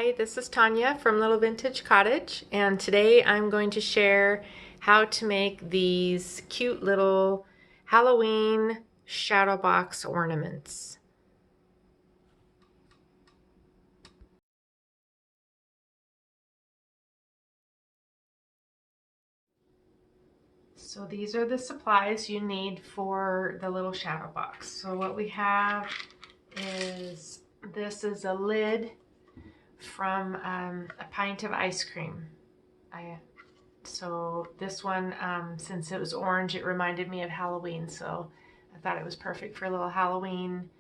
Hi, this is Tanya from Little Vintage Cottage, and today I'm going to share how to make these cute little Halloween shadow box ornaments. So these are the supplies you need for the little shadow box. So what we have is, this is a lid from a pint of ice cream. So this one, since it was orange, it reminded me of Halloween. So I thought it was perfect for a little Halloween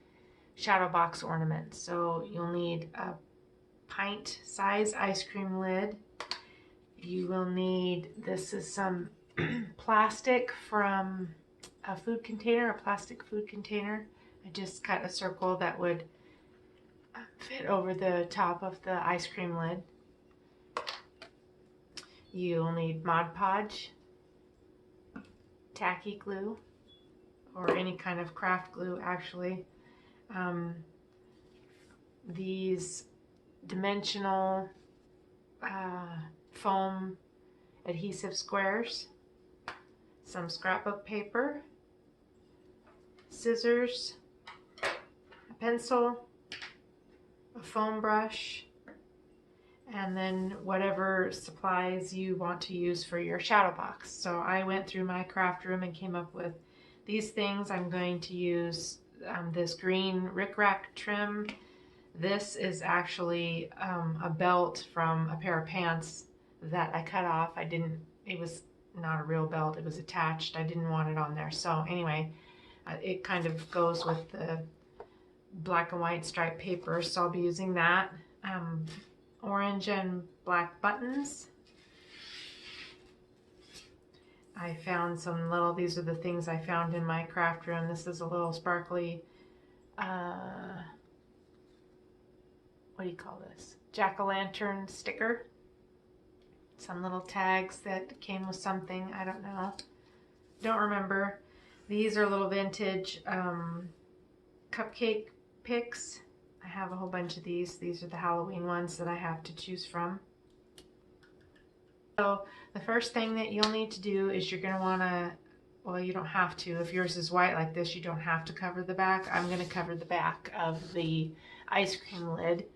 shadow box ornament. So you'll need a pint size ice cream lid. You will need, this is some plastic from a food container, a plastic food container. I just cut a circle that would fit over the top of the ice cream lid. You'll need Mod Podge, tacky glue, or any kind of craft glue actually. These dimensional foam adhesive squares, some scrapbook paper, scissors, a pencil, a foam brush, and then whatever supplies you want to use for your shadow box. So I went through my craft room and came up with these things. I'm going to use this green rickrack trim. This is actually a belt from a pair of pants that I cut off. It was not a real belt, it was attached. I didn't want it on there. So anyway, it kind of goes with the black and white striped paper, so I'll be using that. Orange and black buttons. I found some little, these are the things I found in my craft room. This is a little sparkly, what do you call this? Jack-o'-lantern sticker. Some little tags that came with something, I don't know. Don't remember. These are little vintage cupcake picks. I have a whole bunch of these. These are the Halloween ones that I have to choose from. So the first thing that you'll need to do is you're going to want to, well, you don't have to. If yours is white like this, you don't have to cover the back. I'm going to cover the back of the ice cream lid.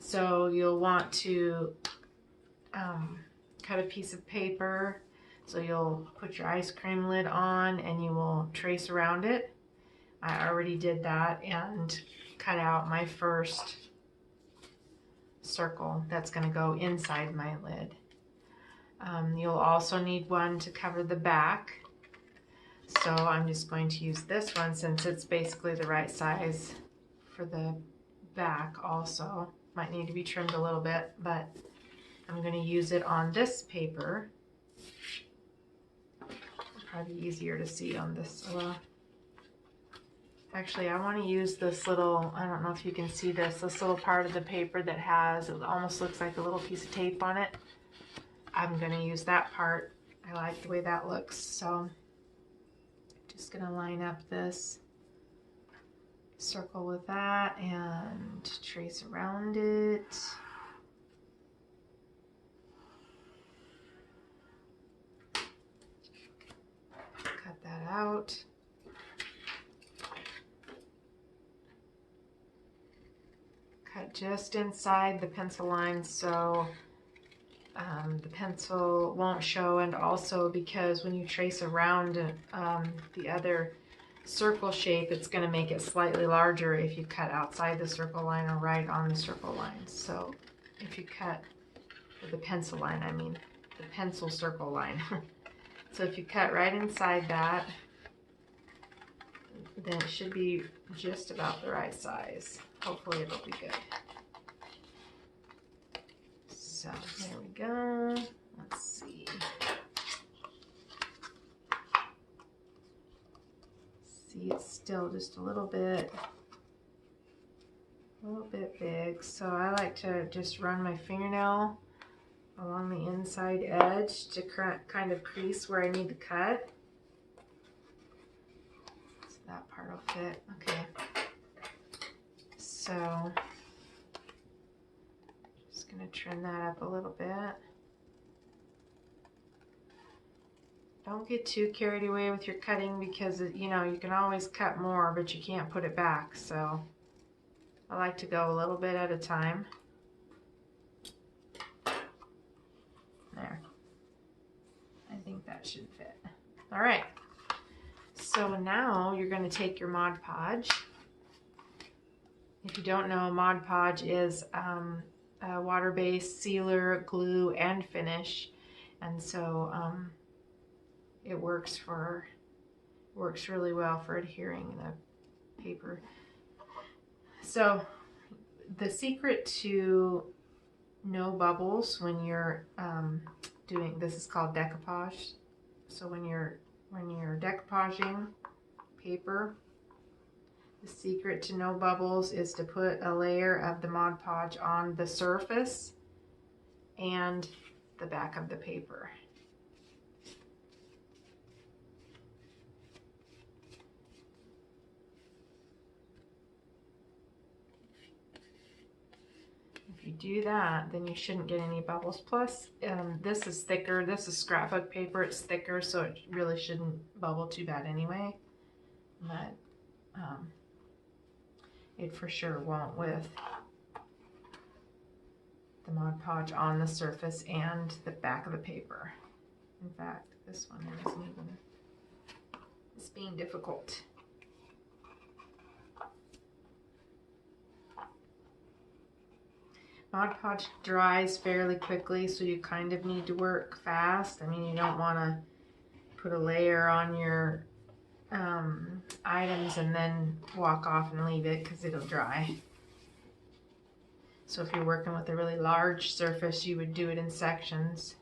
So you'll want to cut a piece of paper. So you'll put your ice cream lid on and you will trace around it. I already did that and cut out my first circle that's going to go inside my lid. You'll also need one to cover the back. So I'm just going to use this one since it's basically the right size for the back also. Might need to be trimmed a little bit, but I'm going to use it on this paper. It'll probably be easier to see on this. Actually, I want to use this little, I don't know if you can see this little part of the paper that has, it almost looks like a little piece of tape on it. I'm going to use that part. I like the way that looks, so just going to line up this circle with that and trace around it. Cut that out. Cut just inside the pencil line so the pencil won't show, and also because when you trace around the other circle shape, it's going to make it slightly larger if you cut outside the circle line or right on the circle line. So if you cut the pencil line, I mean the pencil circle line. So if you cut right inside that, then it should be just about the right size. Hopefully it'll be good. So there we go. Let's see. See, it's still just a little bit big. So I like to just run my fingernail along the inside edge to kind of crease where I need to cut. So that part will fit. Okay. So just going going to trim that up a little bit. Don't get too carried away with your cutting because, you know, you can always cut more, but you can't put it back. So I like to go a little bit at a time. There. I think that should fit. All right. So now you're going to take your Mod Podge. If you don't know, Mod Podge is a water-based sealer, glue, and finish. And so it works really well for adhering the paper. So the secret to no bubbles when you're doing this is called decoupage. So when you're decoupaging paper, the secret to no bubbles is to put a layer of the Mod Podge on the surface and the back of the paper. If you do that, then you shouldn't get any bubbles. Plus, this is thicker. This is scrapbook paper. It's thicker, so it really shouldn't bubble too bad anyway. But it for sure won't with the Mod Podge on the surface and the back of the paper. In fact, this one isn't even, it's being difficult. Mod Podge dries fairly quickly, so you kind of need to work fast. I mean, you don't want to put a layer on your items and then walk off and leave it because it'll dry. So if you're working with a really large surface, you would do it in sections.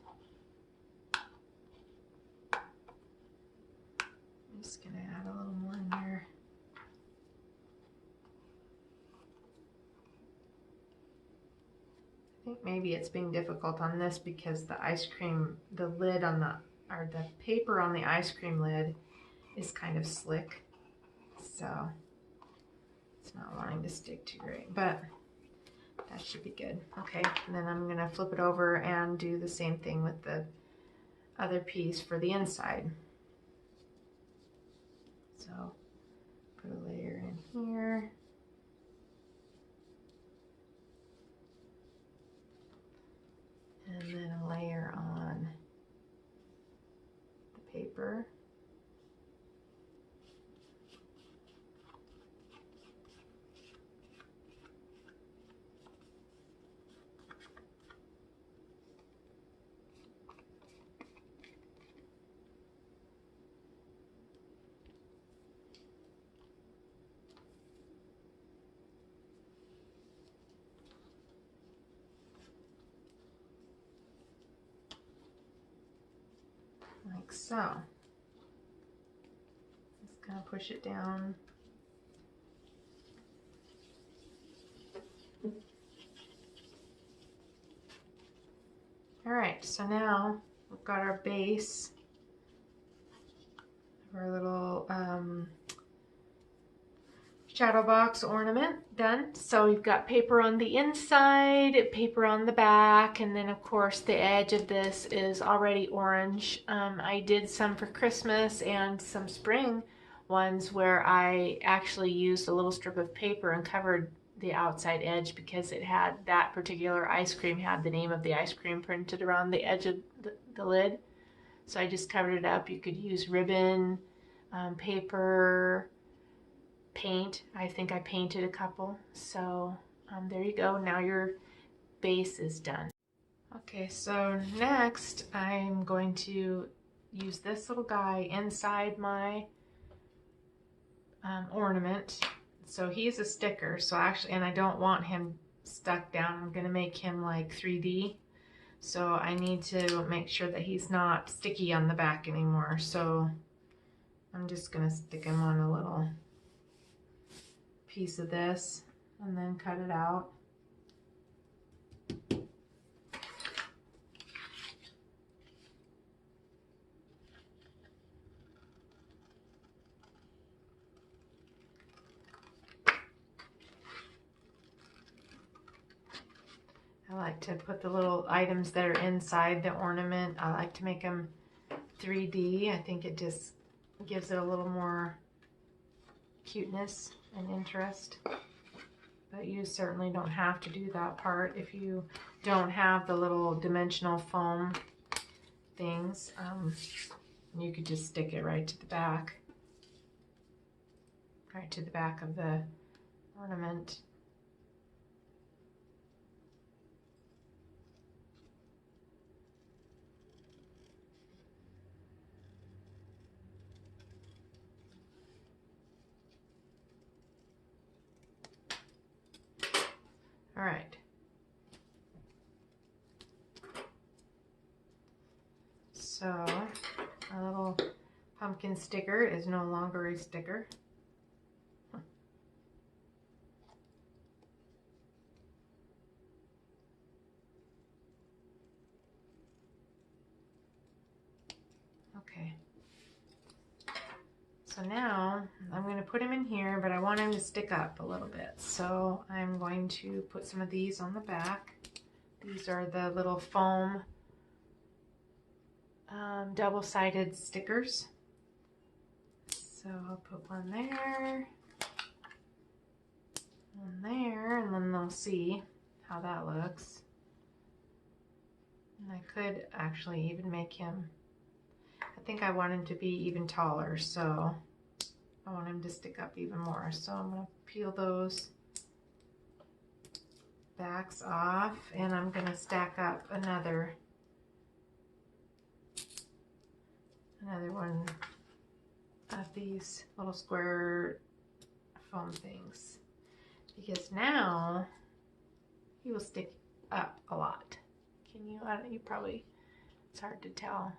I'm just going to add a little more in there. I think maybe it's being difficult on this because the ice cream, the lid on the, or the paper on the ice cream lid is kind of slick. So it's not wanting to stick too great, but that should be good. Okay, and then I'm gonna flip it over and do the same thing with the other piece for the inside. So put a layer in here. And then a layer on the paper. Like so. Just kind of push it down. All right, so now we've got our base of our little shadow box ornament done. So we've got paper on the inside, paper on the back, and then of course the edge of this is already orange. I did some for Christmas and some spring ones where I actually used a little strip of paper and covered the outside edge because it had, that particular ice cream had the name of the ice cream printed around the edge of the lid. So I just covered it up. You could use ribbon, paper, paint. I think I painted a couple. So there you go. Now your base is done. Okay, so next I'm going to use this little guy inside my ornament. So he's a sticker, so actually, and I don't want him stuck down. I'm going to make him like 3D. So I need to make sure that he's not sticky on the back anymore. So I'm just going to stick him on a little piece of this and then cut it out. I like to put the little items that are inside the ornament. I like to make them 3D. I think it just gives it a little more cuteness and interest. But you certainly don't have to do that part if you don't have the little dimensional foam things. You could just stick it right to the back. Right to the back of the ornament. All right. So our little pumpkin sticker is no longer a sticker. Okay. So now I'm going to put him in here, but I want him to stick up a little bit. So I'm going to put some of these on the back. These are the little foam double-sided stickers. So I'll put one there, and then they'll see how that looks. And I could actually even make him, I think I want him to be even taller, so I want him to stick up even more. So I'm going to peel those backs off, and I'm going to stack up another one of these little square foam things, because now he will stick up a lot. Can you? You probably, it's hard to tell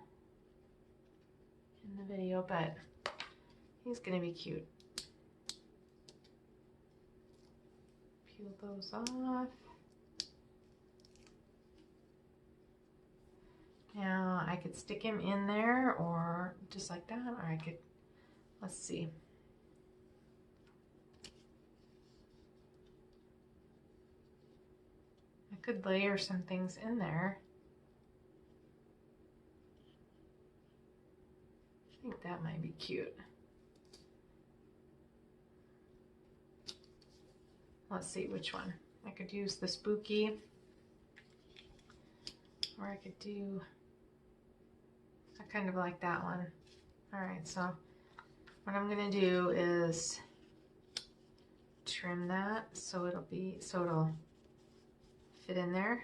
in the video, but he's gonna be cute. Peel those off. Now I could stick him in there, or just like that, or I could, let's see. I could layer some things in there. I think that might be cute. Let's see which one. I could use the spooky, or I could do, I kind of like that one. All right, so what I'm gonna do is trim that so it'll fit in there.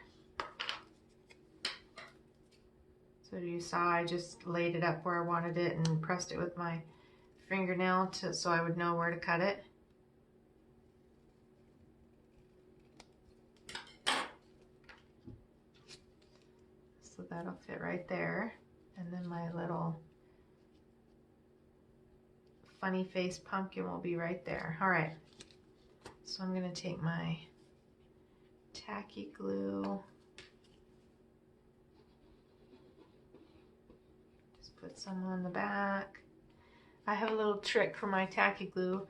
So you saw I just laid it up where I wanted it and pressed it with my fingernail so I would know where to cut it. So that'll fit right there. And then my little funny face pumpkin will be right there. All right, so I'm gonna take my tacky glue, just put some on the back. I have a little trick for my tacky glue.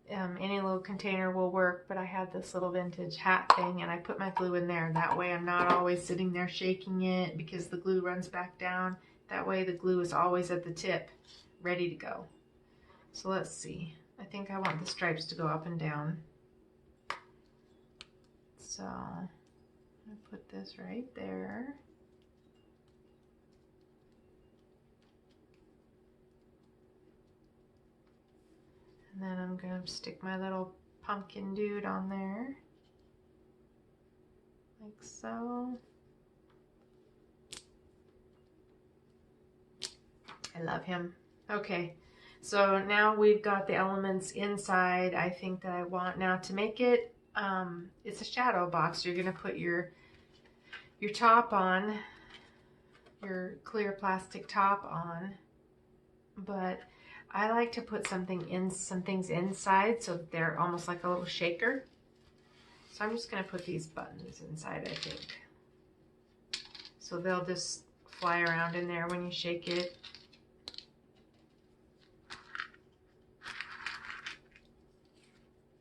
Any little container will work, but I have this little vintage hat thing, and I put my glue in there. That way I'm not always sitting there shaking it because the glue runs back down. That way the glue is always at the tip, ready to go. So let's see. I think I want the stripes to go up and down. So I'm going to put this right there. And then I'm going to stick my little pumpkin dude on there, like so. I love him. Okay, so now we've got the elements inside. I think that I want now to make it, it's a shadow box. You're going to put your top on, your clear plastic top on, but I like to put some things inside so they're almost like a little shaker. So I'm just going to put these buttons inside, I think. So they'll just fly around in there when you shake it.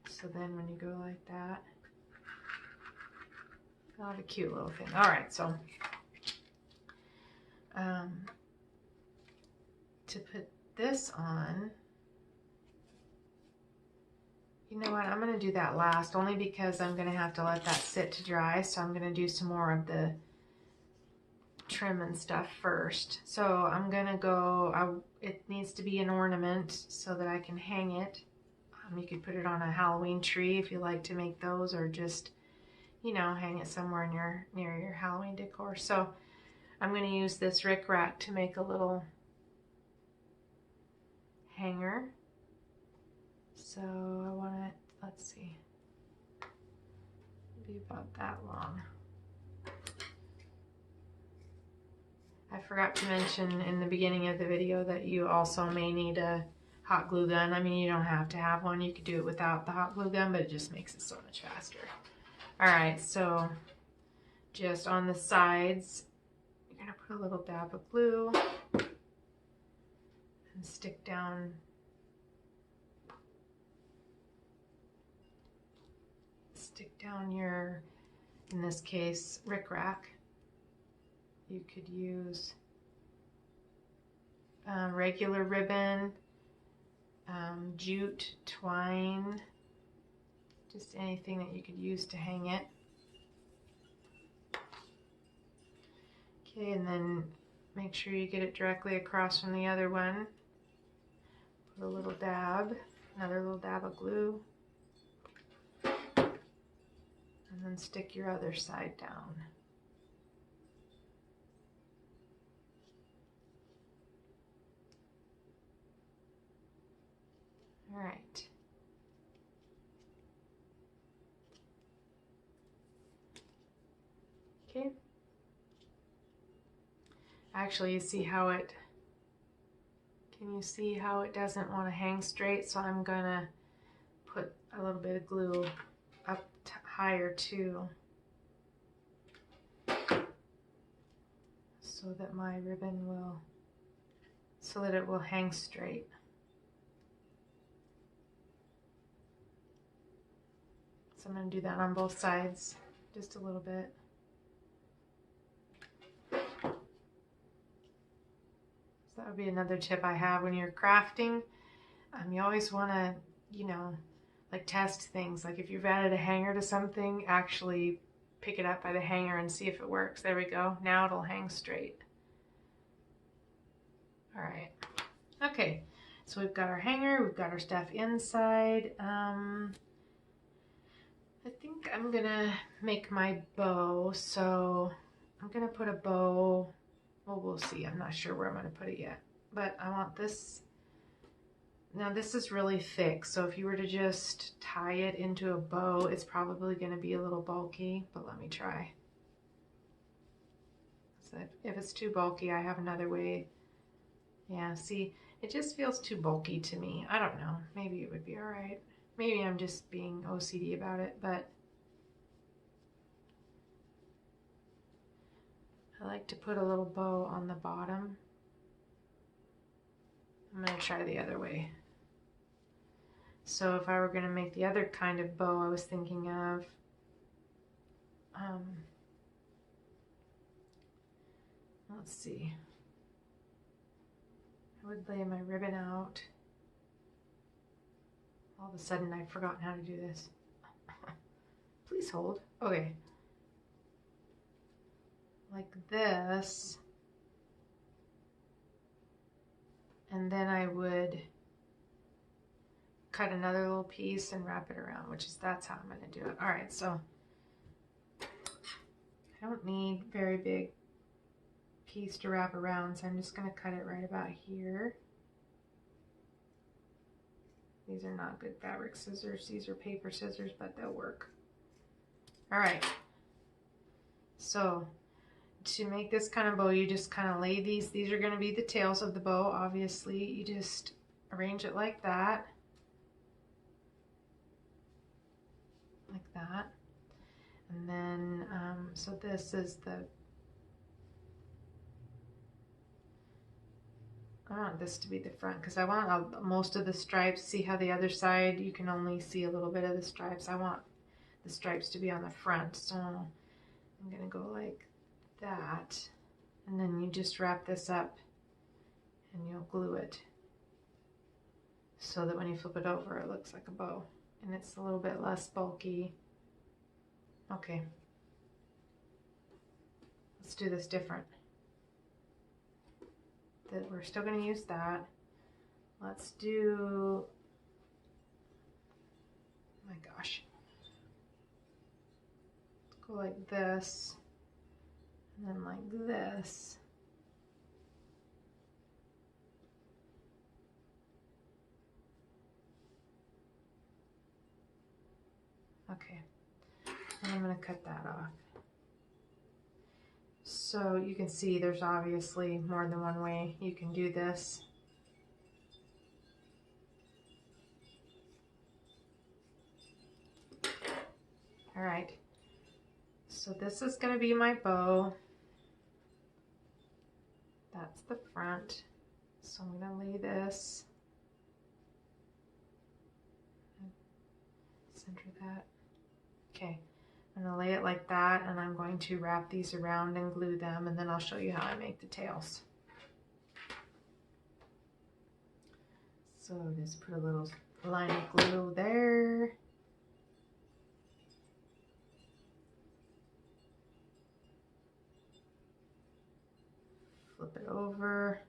So then when you go like that, I'll have a cute little thing. All right, so to put this on, you know what, I'm going to do that last, only because I'm going to have to let that sit to dry, so I'm going to do some more of the trim and stuff first. So I'm going to go, it needs to be an ornament so that I can hang it. You could put it on a Halloween tree if you like to make those, or just, you know, hang it somewhere near your Halloween decor. So I'm going to use this rickrack to make a little hanger. So I want it, let's see, be about that long. I forgot to mention in the beginning of the video that you also may need a hot glue gun. I mean, you don't have to have one. You could do it without the hot glue gun, but it just makes it so much faster. All right, so just on the sides, you're gonna put a little dab of glue and stick down your, in this case, rickrack. You could use regular ribbon, jute, twine, just anything that you could use to hang it. Okay, and then make sure you get it directly across from the other one. Put a little dab, another little dab of glue, and then stick your other side down. All right. Okay. Actually, you see how it, can you see how it doesn't want to hang straight? So I'm gonna put a little bit of glue up higher too, so that my ribbon will, so that it will hang straight. So I'm going to do that on both sides, just a little bit. So that would be another tip I have when you're crafting. You always want to, you know, like test things. Like if you've added a hanger to something, actually pick it up by the hanger and see if it works. There we go. Now it'll hang straight. All right. Okay. So we've got our hanger. We've got our stuff inside. I think I'm gonna make my bow, so I'm gonna put a bow, well, we'll see. I'm not sure where I'm gonna put it yet, but I want this. Now this is really thick, so if you were to just tie it into a bow, it's probably gonna be a little bulky, but let me try. So if it's too bulky, I have another way. Yeah, see, it just feels too bulky to me. I don't know, maybe it would be all right. Maybe I'm just being OCD about it, but I like to put a little bow on the bottom. I'm going to try the other way. So if I were going to make the other kind of bow, I was thinking of let's see. I would lay my ribbon out. All of a sudden I've forgotten how to do this. Please hold. Okay. Like this. And then I would cut another little piece and wrap it around, that's how I'm going to do it. All right, so I don't need very big piece to wrap around, so I'm just going to cut it right about here. These are not good fabric scissors. These are paper scissors, but they'll work. All right. So to make this kind of bow, you just kind of lay these. These are going to be the tails of the bow, obviously. You just arrange it like that. Like that. And then, so this is the, I want this to be the front because I want most of the stripes. See how the other side, you can only see a little bit of the stripes. I want the stripes to be on the front. So I'm gonna go like that, and then you just wrap this up and you'll glue it so that when you flip it over it looks like a bow and it's a little bit less bulky. Okay, let's do this different. We're still going to use that. Let's do, oh my gosh, let's go like this and then like this. Okay, and I'm going to cut that off. So you can see there's obviously more than one way you can do this. All right, so this is going to be my bow. That's the front. So I'm going to lay this, center that. Okay, I'm going to lay it like that, and I'm going to wrap these around and glue them, and then I'll show you how I make the tails. So just put a little line of glue there. Flip it over.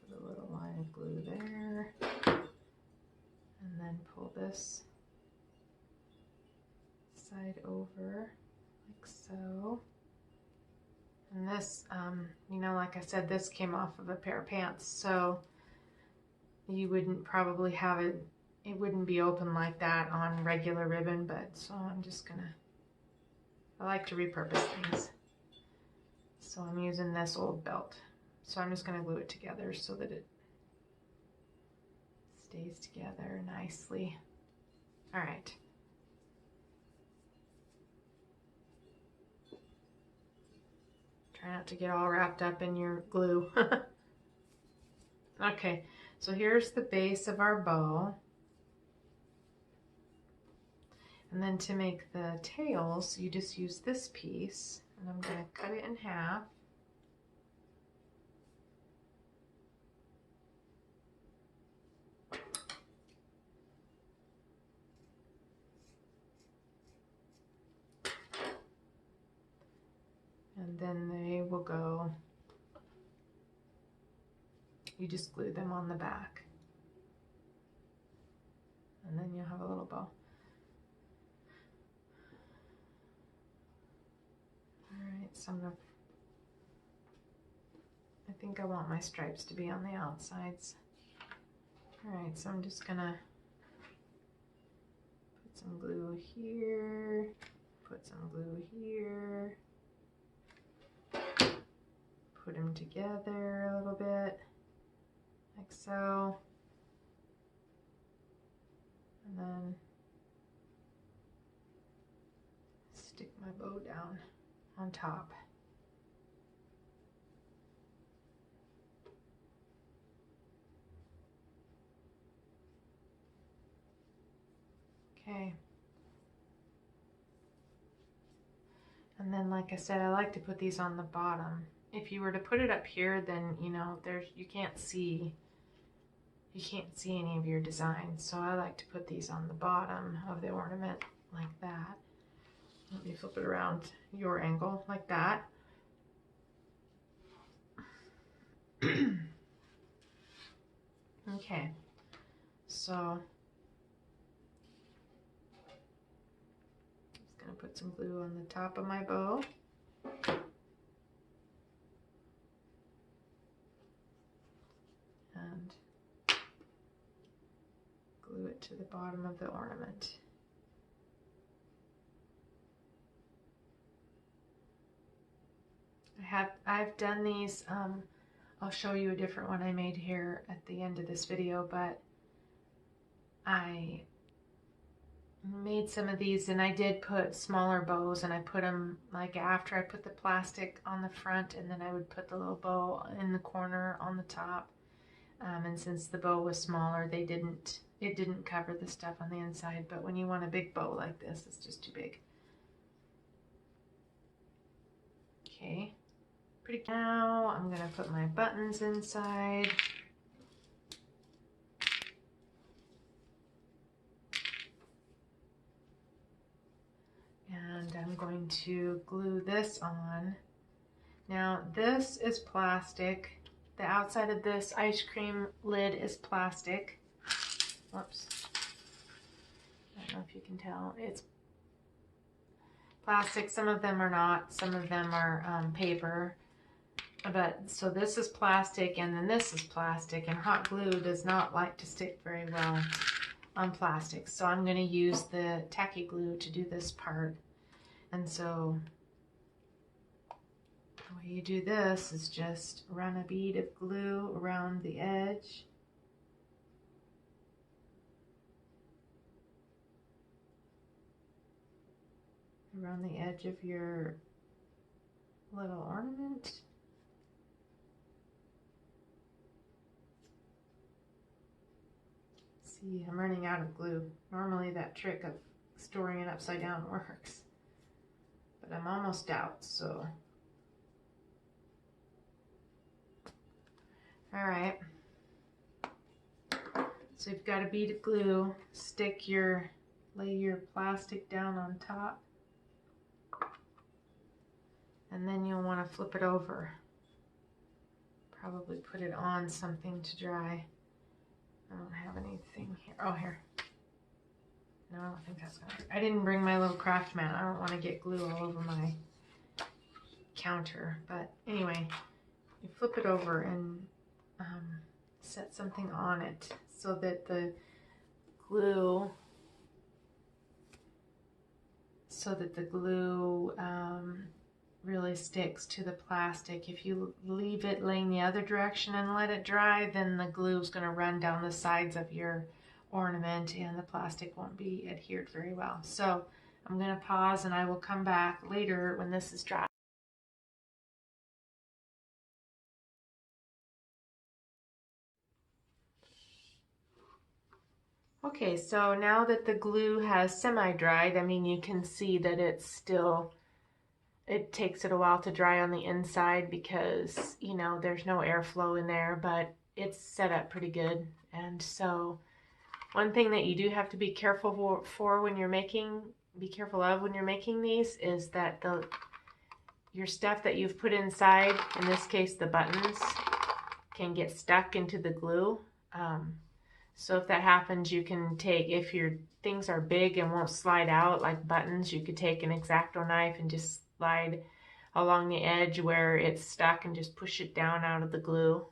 Put a little line of glue there. And then pull this side over like so. And this, you know, like I said, this came off of a pair of pants, so you wouldn't probably have it, it wouldn't be open like that on regular ribbon, but so I'm just gonna, I like to repurpose things. So I'm using this old belt. So I'm just gonna glue it together so that it stays together nicely. All right. Try not to get all wrapped up in your glue. Okay, so here's the base of our bow. And then to make the tails, you just use this piece, and I'm going to cut it in half. And then they will go, you just glue them on the back. And then you'll have a little bow. Alright, so I think I want my stripes to be on the outsides. Alright, so I'm just gonna put some glue here, put some glue here, put them together a little bit, like so, and then stick my bow down on top. Okay. And then, like I said, I like to put these on the bottom. If you were to put it up here, then, you know, you can't see any of your designs. So I like to put these on the bottom of the ornament like that. Let me flip it around your angle like that. Okay, so I'm just gonna put some glue on the top of my bow. And glue it to the bottom of the ornament. I've done these, I'll show you a different one I made here at the end of this video, but I made some of these and I did put smaller bows, and I put them like after I put the plastic on the front, and then I would put the little bow in the corner on the top. And since the bow was smaller, it didn't cover the stuff on the inside. But when you want a big bow like this, it's just too big. Okay, pretty. Now I'm gonna put my buttons inside. And I'm going to glue this on. Now this is plastic. The outside of this ice cream lid is plastic. Whoops. I don't know if you can tell. It's plastic. Some of them are not. Some of them are paper. But so this is plastic, and then this is plastic, and hot glue does not like to stick very well on plastic. So I'm going to use the tacky glue to do this part. And so the way you do this is just run a bead of glue around the edge. Around the edge of your little ornament. See, I'm running out of glue. Normally that trick of storing it upside down works, but I'm almost out, so. All right. So you've got a bead of glue, lay your plastic down on top, and then you'll want to flip it over. Probably put it on something to dry. I don't have anything here. Oh, here. No, I don't think that's gonna work. I didn't bring my little craft mat. I don't want to get glue all over my counter. But anyway, you flip it over and set something on it so that the glue really sticks to the plastic. If you leave it laying the other direction and let it dry, then the glue is going to run down the sides of your ornament and the plastic won't be adhered very well. So I'm going to pause and I will come back later when this is dry. Okay, so now that the glue has semi-dried, I mean, you can see that it takes it a while to dry on the inside because, you know, there's no airflow in there, but it's set up pretty good. And so one thing that you do have to be careful for when you're making, these is that your stuff that you've put inside, in this case the buttons, can get stuck into the glue. So if that happens, you can take, if your things are big and won't slide out like buttons, you could take an X-Acto knife and just slide along the edge where it's stuck and just push it down out of the glue.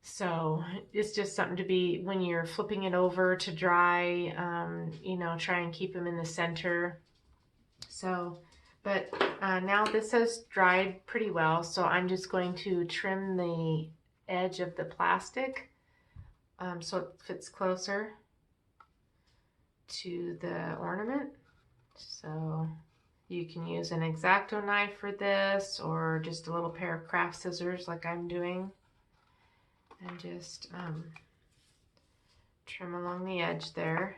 So it's just something to be, when you're flipping it over to dry, you know, try and keep them in the center. So, but now this has dried pretty well, so I'm just going to trim the edge of the plastic so it fits closer to the ornament. So you can use an X-Acto knife for this, or just a little pair of craft scissors like I'm doing, and just trim along the edge there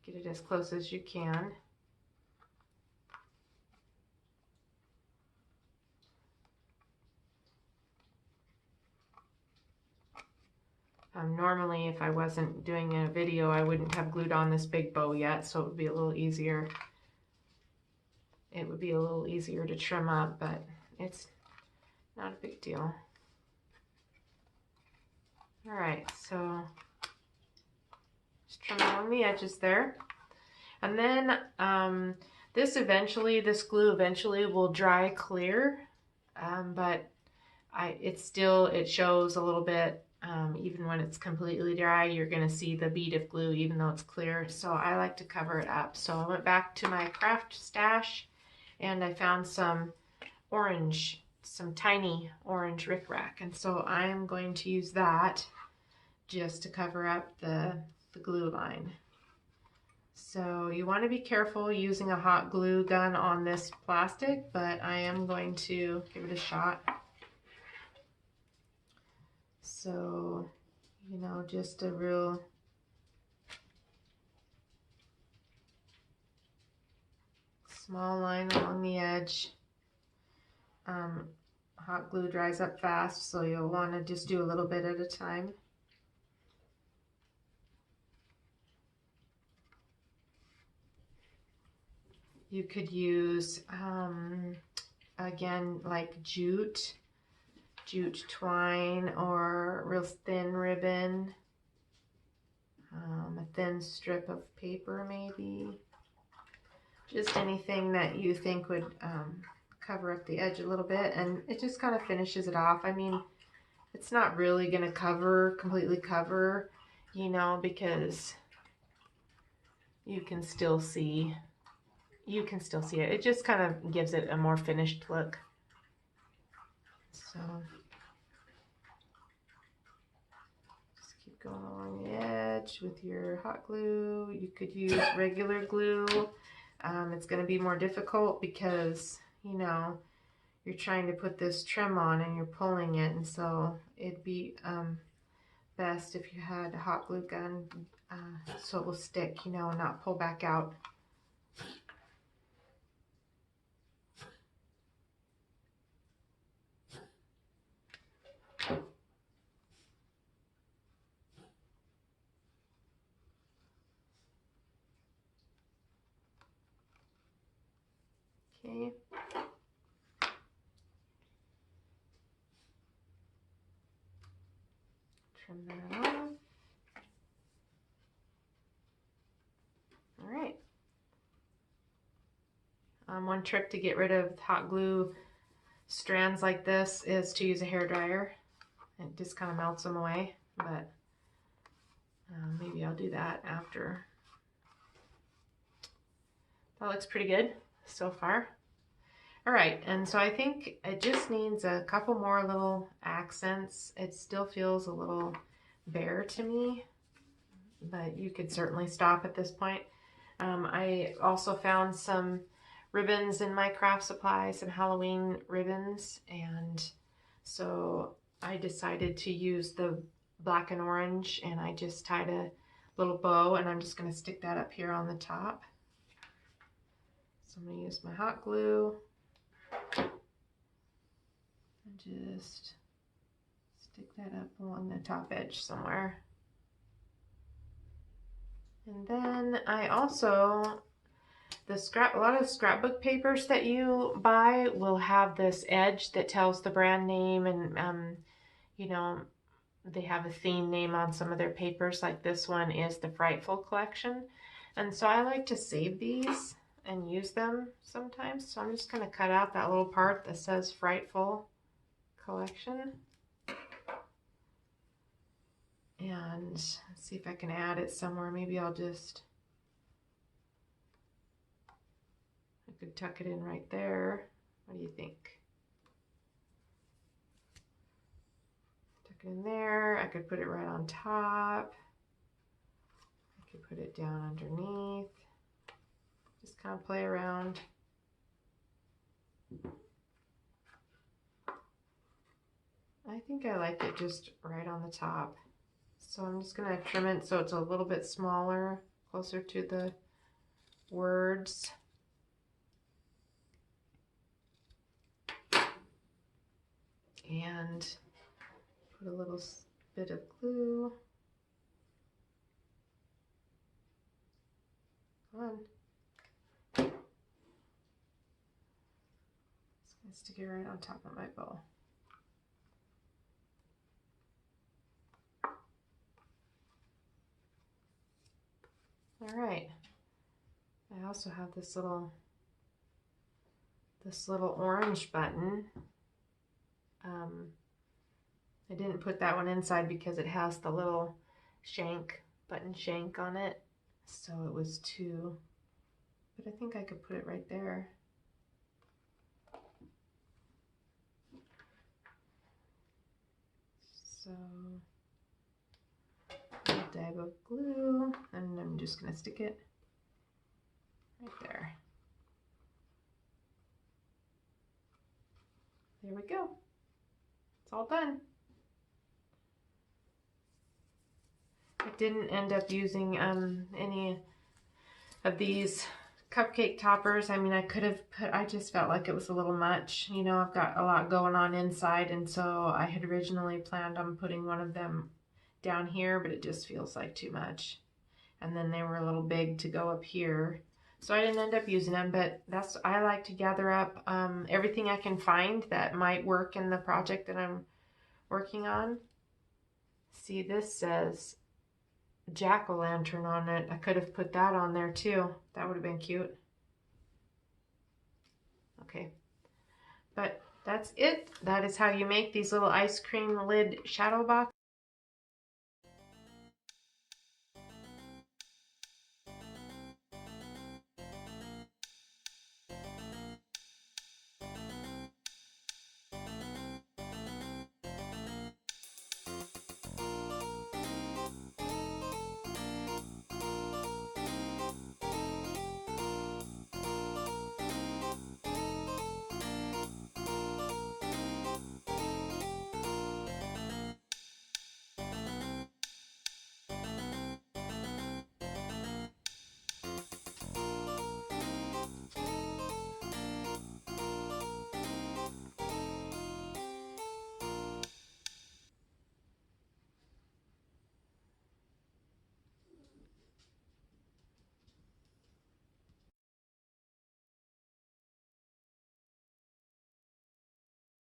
to get it as close as you can. Normally, if I wasn't doing a video, I wouldn't have glued on this big bow yet, so it would be a little easier. It would be a little easier to trim up, but it's not a big deal. All right, so just trim along the edges there. And then this glue eventually will dry clear, but it shows a little bit. Even when it's completely dry, you're going to see the bead of glue even though it's clear. So I like to cover it up. So I went back to my craft stash and I found some tiny orange rickrack. And so I'm going to use that just to cover up the glue line. So you want to be careful using a hot glue gun on this plastic, but I am going to give it a shot. So, you know, just a real small line along the edge. Hot glue dries up fast, so you'll want to just do a little bit at a time. You could use, again, like jute twine, or real thin ribbon, a thin strip of paper maybe. Just anything that you think would cover up the edge a little bit, and it just kind of finishes it off. I mean, it's not really going to completely cover, you know, because you can still see it. It just kind of gives it a more finished look. So just keep going along the edge with your hot glue. You could use regular glue. It's going to be more difficult because, you know, you're trying to put this trim on and you're pulling it, and so it'd be best if you had a hot glue gun so it will stick, you know, and not pull back out. Okay. Trim that off. All right. One trick to get rid of hot glue strands like this is to use a hair dryer. It just kind of melts them away, but maybe I'll do that after. That looks pretty good so far. All right, and so I think it just needs a couple more little accents. It still feels a little bare to me, but you could certainly stop at this point. I also found some ribbons in my craft supply, some Halloween ribbons, and so I decided to use the black and orange, and I just tied a little bow, and I'm just going to stick that up here on the top. So I'm going to use my hot glue and just stick that up along the top edge somewhere. And then I also, a lot of scrapbook papers that you buy will have this edge that tells the brand name, and you know, they have a theme name on some of their papers, like this one is the Frightful Collection. And so I like to save these and use them sometimes. So I'm just going to cut out that little part that says Frightful Collection. And let's see if I can add it somewhere. Maybe I could tuck it in right there. What do you think? Tuck it in there. I could put it right on top. I could put it down underneath. Just kind of play around. I think I like it just right on the top. So I'm just going to trim it so it's a little bit smaller, closer to the words. And put a little bit of glue. Come on. Just going to stick it right on top of my bow. All right. I also have this little orange button. I didn't put that one inside because it has the little button shank on it, so it was too, but I think I could put it right there. So a dab of glue, and I'm just going to stick it right there. There we go. It's all done. didn't end up using any of these cupcake toppers. I mean, I could have put, I just felt like it was a little much. You know, I've got a lot going on inside, and so I had originally planned on putting one of them down here, but it just feels like too much. And then they were a little big to go up here. So I didn't end up using them, but I like to gather up everything I can find that might work in the project that I'm working on. See, this says jack-o'-lantern on it. I could have put that on there too. That would have been cute. Okay, but that's it. That is how you make these little ice cream lid shadow boxes.